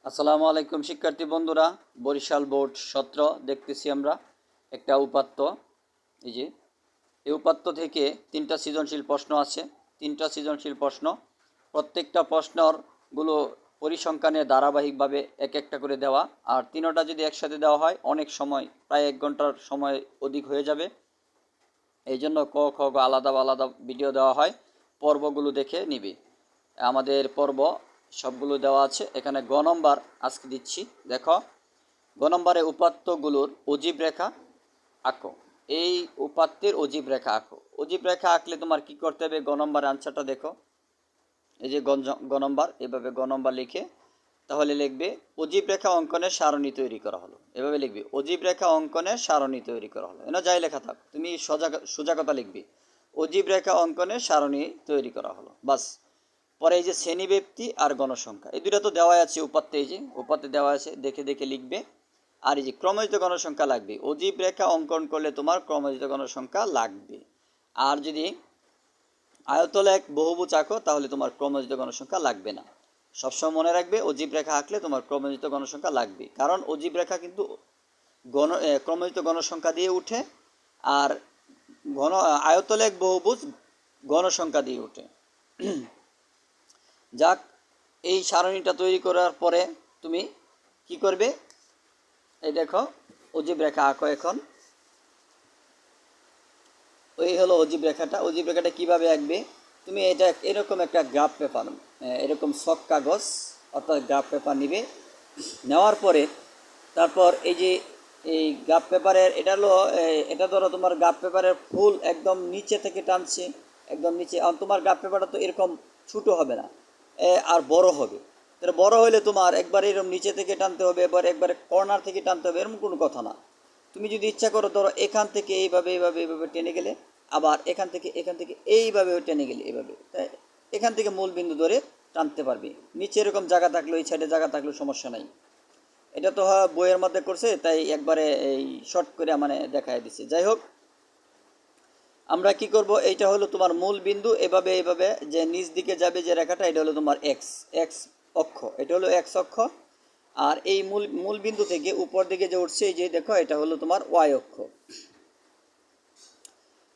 আসসালামু আলাইকুম শিক্ষার্থী বন্ধুরা, বরিশাল বোর্ড 17 দেখতেছি আমরা একটা উপাত্ত। এই যে এই উপাত্ত থেকে তিনটা সৃজনশীল প্রশ্ন আছে। তিনটা সৃজনশীল প্রশ্ন, প্রত্যেকটা প্রশ্নর গুলো পরিসংখ্যানে ধারাবাহিকভাবে এক একটা করে দেওয়া। আর তিনোটা যদি একসাথে দেওয়া হয় অনেক সময়, প্রায় 1 ঘন্টার সময় অধিক হয়ে যাবে। এই জন্য ক খ গ আলাদা আলাদা ভিডিও দেওয়া হয়, পর্বগুলো দেখে নিবি। আমাদের পর্ব সবগুলো দেওয়া আছে। এখানে গ নম্বর আজকে দিচ্ছি। দেখো, গ নম্বরে উপাত্তগুলোর অজীব রেখা আঁকো। এই উপাত্তের অজীব রেখা আঁকো। অজীব রেখা আঁকলে তোমার কি করতে হবে? গ নম্বর আনসারটা দেখো। এই যে গ নম্বর, এভাবে গ নম্বর লিখে তাহলে লিখবে অজীব রেখা অঙ্কনের সারণী তৈরি করা হলো। এভাবে লিখবি অজীব রেখা অঙ্কনের সারণী তৈরি করা হলো। এনে যাই লেখা থাক, তুমি সোজা কথা লিখবি অজীব রেখা অঙ্কনের সারণী তৈরি করা হলো, বাস। পরে এই যে শ্রেণীব্যক্তি আর গণসংখ্যা, এই দুটো তো দেওয়াই আছে উপাত্তে। এই যে উপাত্তে দেওয়া আছে, দেখে দেখে লিখবে। আর এই যে ক্রমজিত গণসংখ্যা লাগবে। অজীব রেখা অঙ্কন করলে তোমার ক্রমজিত গণসংখ্যা লাগবে। আর যদি আয়তলে এক বহুভুজ আঁকো তাহলে তোমার ক্রমজিত গণসংখ্যা লাগবে না। সবসময় মনে রাখবে অজীব রেখা আঁকলে তোমার ক্রমজিত গণসংখ্যা লাগবে, কারণ অজীব রেখা কিন্তু ক্রমজিত গণসংখ্যা দিয়ে উঠে। আর আয়তলে এক বহুভুজ গণসংখ্যা দিয়ে উঠে। যাক, এই সারণীটা তৈরি করার পরে তুমি কি করবে? এই দেখো, অজীব রেখা আঁকো এখন। ওই হলো অজীব রেখাটা। অজীব রেখাটা কীভাবে আঁকবে? তুমি এটা এরকম একটা গ্রাফ পেপার, এরকম শক কাগজ অর্থাৎ গ্রাফ পেপার নিবে। নেওয়ার পরে তারপর এই যে এই গ্রাফ পেপারের এটা ধরো তোমার গ্রাফ পেপারের ফুল একদম নিচে থেকে টানছে, একদম নিচে। আর তোমার গ্রাফ পেপারটা তো এরকম ছোটো হবে না, আর বড় হবে। তাহলে বড় হলে তোমার একবার এরকম নিচে থেকে টানতে হবে, একবারে কর্নার থেকে টানতে হবে, এরকম কোনো কথা না। তুমি যদি ইচ্ছা করো, ধরো এখান থেকে এইভাবে এইভাবে এইভাবে টেনে গেলে, আবার এখান থেকে এইভাবে টেনে গেলে এইভাবে, তাই এখান থেকে মূল বিন্দু ধরে টানতে পারবে। নিচে এরকম জায়গা থাকলো, এই সাইডে জায়গা থাকলেও সমস্যা নাই। এটা তো বইয়ের মধ্যে করছে, তাই একবারে এই শর্ট করে মানে দেখায় দিছে। যাই হোক, আমরা কি করব? এইটা হলো তোমার মূল বিন্দু। এভাবে এভাবে যে নিচ দিকে যাবে যে রেখাটা, এটা হলো তোমার এক্স এক্স অক্ষ। এটা হলো এক্স অক্ষ। আর এই মূল বিন্দু থেকে উপর দিকে যে উঠছে, এই যে দেখো, এটা হলো তোমার ওয়াই অক্ষ।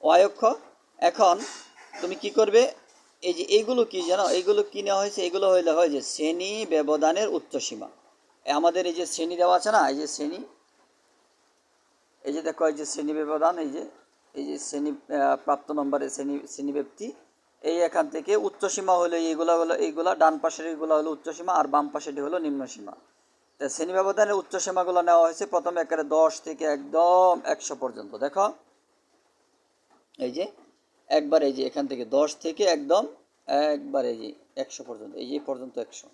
ওয়াই অক্ষ। এখন তুমি কি করবে? এই যে এইগুলো কি জানো? এইগুলো কি নেওয়া হয়েছে? এগুলো হইলে হয় যে শ্রেণী ব্যবধানের উচ্চসীমা। আমাদের এই যে শ্রেণী দেওয়া আছে না, এই যে শ্রেণী, এই যে দেখো, এই যে শ্রেণী ব্যবধান, এই যে শ্রেণী প্রাপ্ত নম্বরের শ্রেণীব্যক্তি। এই এখান থেকে উচ্চসীমা হলো এইগুলা ডান পাশের এইগুলো হলো উচ্চসীমা, আর বাম পাশেরটি হলো নিম্নসীমা। তা শ্রেণী ব্যবধানের উচ্চসীমাগুলো নেওয়া হয়েছে প্রথমে একেবারে 10 থেকে একদম 100 পর্যন্ত। দেখো, এই যে একবার এই যে এখান থেকে 10 থেকে একদম একবার এই যে 100 পর্যন্ত, এই যে পর্যন্ত 100,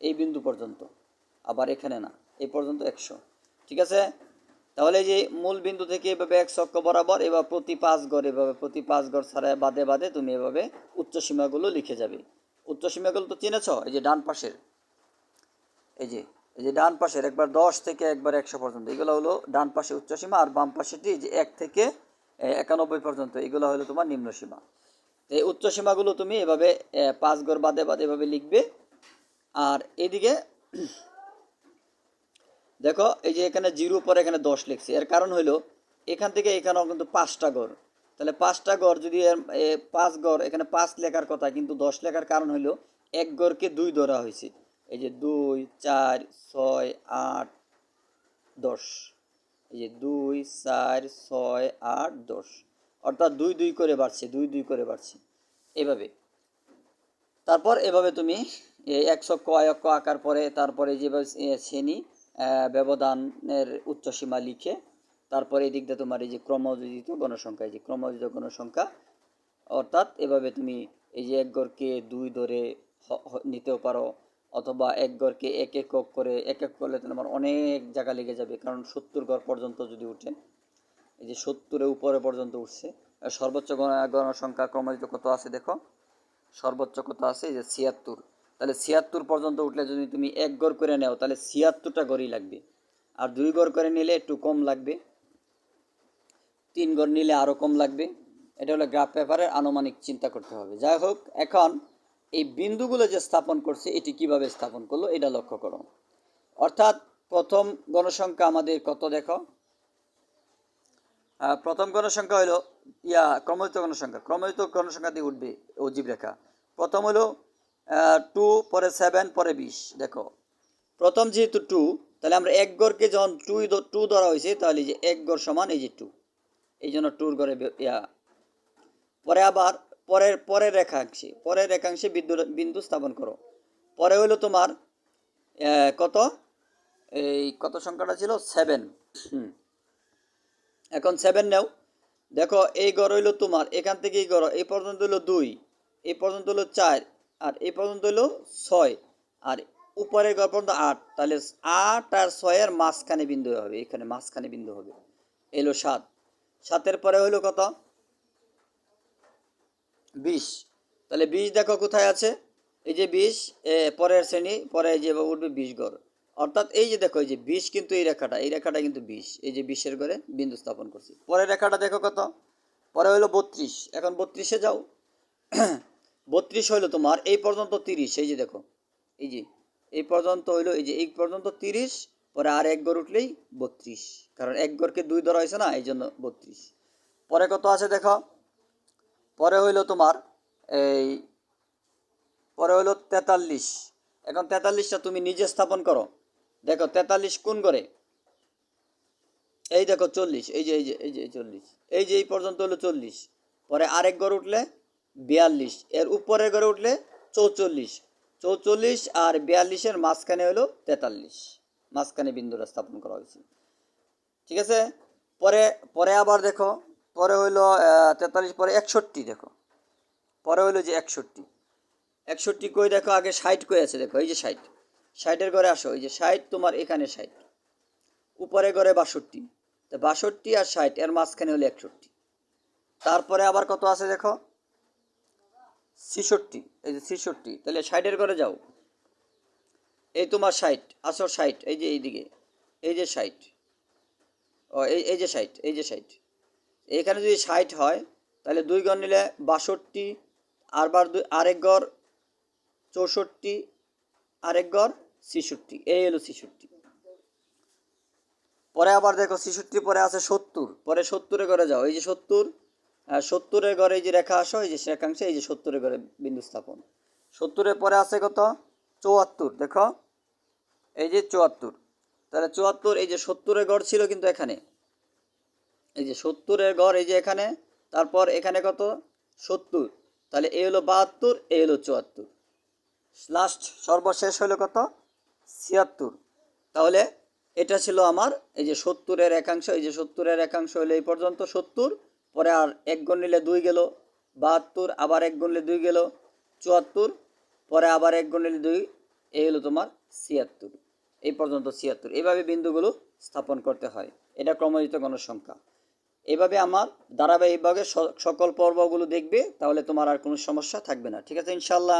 এই বিন্দু পর্যন্ত। আবার এখানে না, এই পর্যন্ত 100। ঠিক আছে? তাহলে এই যে মূল বিন্দু থেকে এভাবে এক অক্ষ বরাবর, এবার প্রতি 5 গড়, এভাবে প্রতি 5 গড় ছাড়া বাদে বাদে তুমি এভাবে উচ্চসীমাগুলো লিখে যাবে। উচ্চসীমাগুলো তো চিনেছ, এই যে ডান পাশের, এই যে ডান পাশের একবার 10 থেকে একবার 100 পর্যন্ত, এগুলো হলো ডান পাশে উচ্চসীমা। আর বাম পাশেটি যে 1 থেকে 91 পর্যন্ত, এগুলো হলো তোমার নিম্নসীমা। এই উচ্চসীমাগুলো তুমি এভাবে 5 গড় বাদে বাদে এভাবে লিখবে। আর এদিকে দেখো, এই যে এখানে 0 পরে এখানে 10 লিখছি, এর কারণ হলো এখান থেকে এখানেও কিন্তু 5টা গড়। তাহলে 5টা গড় যদি 5 গড়, এখানে 5 লেখার কথা, কিন্তু 10 লেখার কারণ হলো এক গড়কে 2 ধরা হয়েছে। এই যে 2, 4, 6, 8, 10, এই যে 2, 4, 6, 8, 10, অর্থাৎ 2 2 করে বাড়ছে, 2 2 করে বাড়ছে এভাবে। তারপর এভাবে তুমি এই 100 অক্ষ আঁকার পরে তারপরে যেভাবে শ্রেণী ব্যবধানের উচ্চসীমা লিখে, তারপরে এই দিক দিয়ে তোমার এই যে ক্রমযোজিত গণসংখ্যা, এই যে ক্রমযোজিত গণসংখ্যা, অর্থাৎ এভাবে তুমি এই যে এক গড়কে 2 ধরে নিতেও পারো, অথবা এক গড়কে এক একক করে, এক এক করলে তোমার অনেক জায়গা লেগে যাবে, কারণ 70 গড় পর্যন্ত যদি উঠে, এই যে 70-এর উপরে পর্যন্ত উঠছে। সর্বোচ্চ গণসংখ্যা ক্রমযোজিত কত আছে দেখো, সর্বোচ্চ কত আছে? এই যে 76। তাহলে 76 পর্যন্ত উঠলে যদি তুমি এক গড় করে নাও, তাহলে 76টা গড়ই লাগবে। আর 2 গড় করে নিলে একটু কম লাগবে, 3 গড় নিলে আরও কম লাগবে। এটা হলো গ্রাফ পেপারের আনুমানিক চিন্তা করতে হবে। যাই হোক, এখন এই বিন্দুগুলো যে স্থাপন করছে এটি কিভাবে স্থাপন করলো এটা লক্ষ্য করো। অর্থাৎ প্রথম গণসংখ্যা আমাদের কত দেখো, প্রথম গণসংখ্যা হলো ক্রমযুক্ত গণসংখ্যা। ক্রমযুক্ত গণসংখ্যা দিয়ে উঠবে অজীব রেখা। প্রথম হলো 2, পরে 7, পরে 20। দেখো প্রথম যেহেতু 2, তাহলে আমরা এক গড়কে যখন 2 ধরা হয়েছে, তাহলে যে এক গড় সমান এই যে 2, এই জন্য 2 গড়ে পরে আবার পরের রেখাংশে বিন্দু স্থাপন করো। পরে হলো তোমার কত সংখ্যাটা ছিল 7। এখন 7 নাও। দেখো এই গড় হইলো তোমার এখান থেকে এই গড় এই পর্যন্ত হলো 2, এই পর্যন্ত হলো 4, আর এই পর্যন্ত হলো 6, আর উপরের গড় পর্যন্ত 8। তাহলে 8 আর 6 এর মাঝখানে বিন্দু হবে, এখানে মাঝখানে বিন্দু হবে। এলো 7। 7-এর পরে হইলো কত 20। তাহলে 20 দেখো কোথায় আছে, এই যে 20 পরের শ্রেণী, পরে যে উঠবে 20 গড়। অর্থাৎ এই যে দেখো এই যে 20 কিন্তু এই রেখাটা কিন্তু 20, এই যে 20-এর ঘরে বিন্দু স্থাপন করছি। পরের রেখাটা দেখো কত, পরে হলো 32। এখন 32-এ যাও। 32 হইলো তোমার এই পর্যন্ত 30, এই যে দেখো এই যে এই পর্যন্ত হইলো, এই যে এই পর্যন্ত 30, পরে আর এক গড় উঠলেই 32, কারণ এক গড়কে 2 ধরা হয়েছে না, এই জন্য 32। পরে কত আছে দেখো, পরে হইলো তোমার পরে হইলো 43। এখন 43টা তুমি নিজে স্থাপন করো। দেখো 43 কোন করে, এই দেখো 40, এই যে 40, এই যে এই পর্যন্ত হলো 40, পরে আরেক ঘর উঠলে 42, এর উপরের ঘরে উঠলে 44, 44 আর 42-এর মাঝখানে হলো 43, মাঝখানে বিন্দুটা স্থাপন করা হয়েছে। ঠিক আছে। পরে আবার দেখো, পরে হইলো 43, পরে 61। দেখো পরে হইলো যে 61 কই দেখো, আগে 60 কই আছে, দেখো এই যে 60-এর ঘরে আসো, এই যে 60 তোমার এখানে 60, উপরে ঘরে 62, তো 62 আর 60 এর মাঝখানে হলো 61। তারপরে আবার কত আছে দেখো 66, এই যে 66, তাহলে 60-এর ঘরে যাও, এই তোমার 60 আসো, 60 এই যে এইদিকে, এই যে 60, ও এই যে 60, এই যে 60, এখানে যদি 60 হয় তাহলে 2 ঘর নিলে 62, আরবার আরেক ঘর 64, আরেক ঘর 66, এই হলো 66। পরে আবার দেখো 66 পরে আছে 70, পরে 70-এর ঘরে যাও, এই যে 70, 70-এর ঘরে এই যে রেখা আসো, এই যে রেখাংশে এই যে 70-এর ঘরে বিন্দু স্থাপন। 70-এর পরে আছে কত 74, দেখো এই যে 74, তাহলে 74, এই যে 70-এর ঘর ছিল কিন্তু এখানে, এই যে 70-এর ঘর এই যে এখানে, তারপর এখানে কত 70, তাহলে এই হলো 72, এই হলো 74, লাস্ট সর্বশেষ হলো কত 76। তাহলে এটা ছিল আমার এই যে 70-এর একাংশ, এই যে 70-এর একাংশ হলো এই পর্যন্ত 70, পরে আর এক গুণ নিলে 2 গেল 72, আবার এক গুণ নিলে 2 গেল 74, পরে আবার এক গুণ নিলে 2, এই হলো তোমার 76, এই পর্যন্ত 76। এইভাবে বিন্দুগুলো স্থাপন করতে হয়, এটা ক্রমযুক্ত গণসংখ্যা। এইভাবে আমার ধারাবাহিকভাবে সকল পর্বগুলো দেখবে, তাহলে তোমার আর কোনো সমস্যা থাকবে না। ঠিক আছে ইনশাল্লাহ।